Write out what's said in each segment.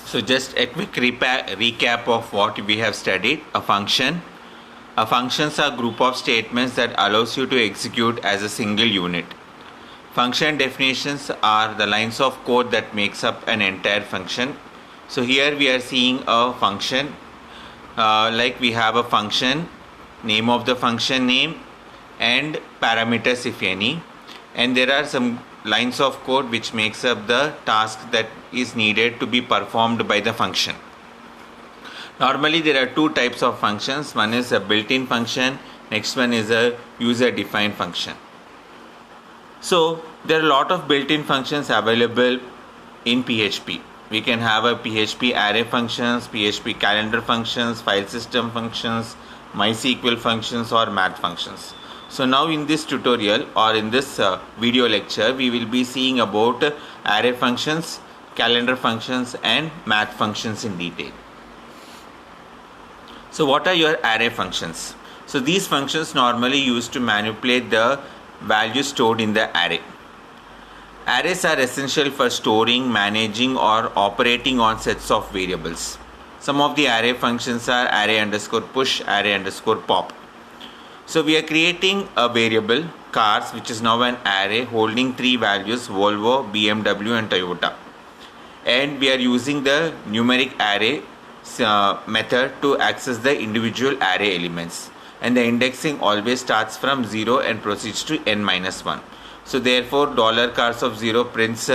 So just a quick recap of what we have studied. A function. Functions are a group of statements that allows you to execute as a single unit. Function definitions are the lines of code that makes up an entire function. So here we are seeing a function, like we have a function, name of the function name, and parameters if any, and there are some lines of code which makes up the task that is needed to be performed by the function. Normally there are two types of functions. One is a built-in function, next one is a user-defined function. So there are a lot of built-in functions available in PHP. We can have a PHP array functions, PHP calendar functions, file system functions, MySQL functions, or math functions. So now in this tutorial or in this video lecture, we will be seeing about array functions, calendar functions, and math functions in detail. So what are your array functions? So these functions normally used to manipulate the values stored in the array. Arrays are essential for storing, managing, or operating on sets of variables. Some of the array functions are array underscore push, array underscore pop. So we are creating a variable cars, which is now an array holding three values: Volvo, BMW, and Toyota. And we are using the numeric array method to access the individual array elements. And the indexing always starts from 0 and proceeds to n-1. So therefore $cars of 0 prints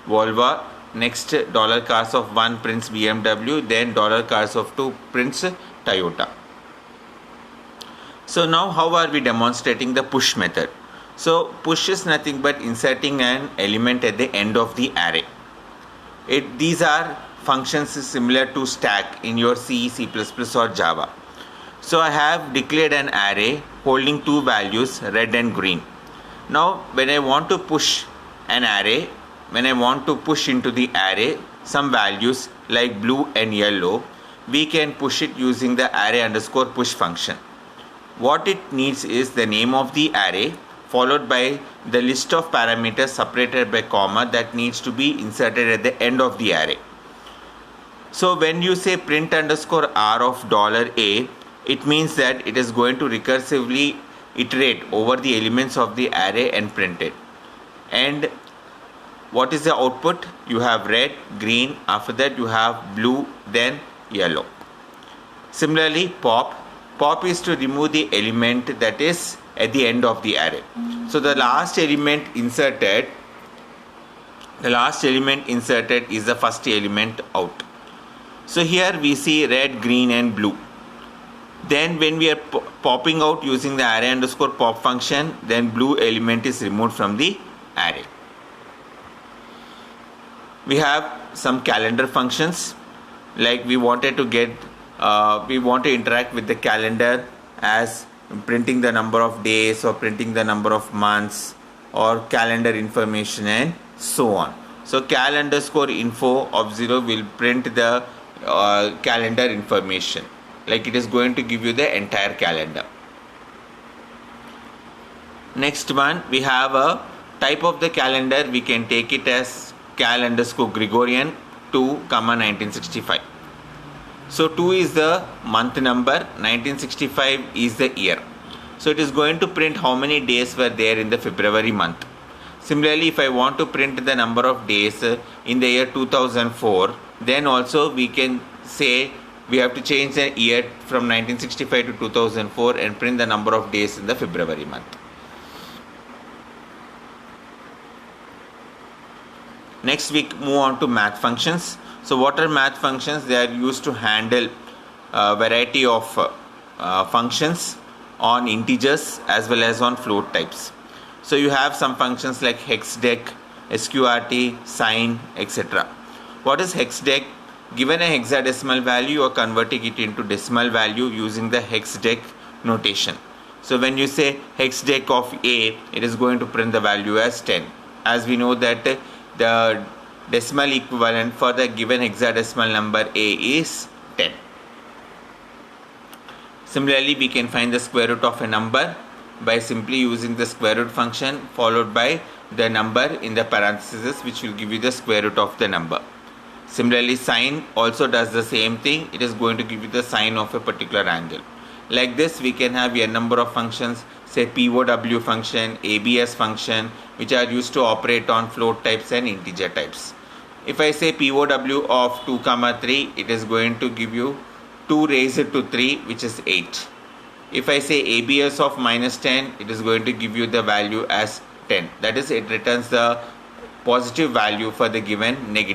Volvo, next $cars of 1 prints BMW, then $cars of 2 prints Toyota. So now how are we demonstrating the push method? So push is nothing but inserting an element at the end of the array. These are functions similar to stack in your C, C++ or Java. So I have declared an array holding two values, red and green. Now when I want to push an array, when I want to push into the array some values like blue and yellow, we can push it using the array underscore push function. What it needs is the name of the array followed by the list of parameters separated by comma that needs to be inserted at the end of the array. So when you say print underscore r of $a, it means that it is going to recursively iterate over the elements of the array and print it. And what is the output? You have red, green, after that you have blue, then yellow. Similarly, pop is to remove the element that is at the end of the array. So the last element inserted is the first element out. So here we see red, green, and blue. Then when we are popping out using the array underscore pop function, then blue element is removed from the array. We have some calendar functions, like we want to interact with the calendar as printing the number of days or printing the number of months or calendar information and so on. So cal underscore info of 0 will print the calendar information, like it is going to give you the entire calendar. Next one, we have a type of the calendar. We can take it as cal underscore Gregorian 2, 1965. So 2 is the month number, 1965 is the year. So it is going to print how many days were there in the February month. Similarly, if I want to print the number of days in the year 2004, then also we can say we have to change the year from 1965 to 2004 and print the number of days in the February month. Next we move on to math functions. So what are math functions? They are used to handle a variety of functions on integers as well as on float types. So you have some functions like hexdec, sqrt, sine, etc. What is hexdec? Given a hexadecimal value, you are converting it into decimal value using the hexdec notation. So when you say hexdec of A, it is going to print the value as 10. As we know that the decimal equivalent for the given hexadecimal number A is 10. Similarly, we can find the square root of a number by simply using the square root function followed by the number in the parentheses, which will give you the square root of the number. Similarly, sine also does the same thing. It is going to give you the sine of a particular angle. Like this, we can have a number of functions, say POW function, ABS function, which are used to operate on float types and integer types. If I say POW of 2, 3, it is going to give you 2 raised to 3, which is 8. If I say ABS of minus 10, it is going to give you the value as 10. That is, it returns the positive value for the given negative.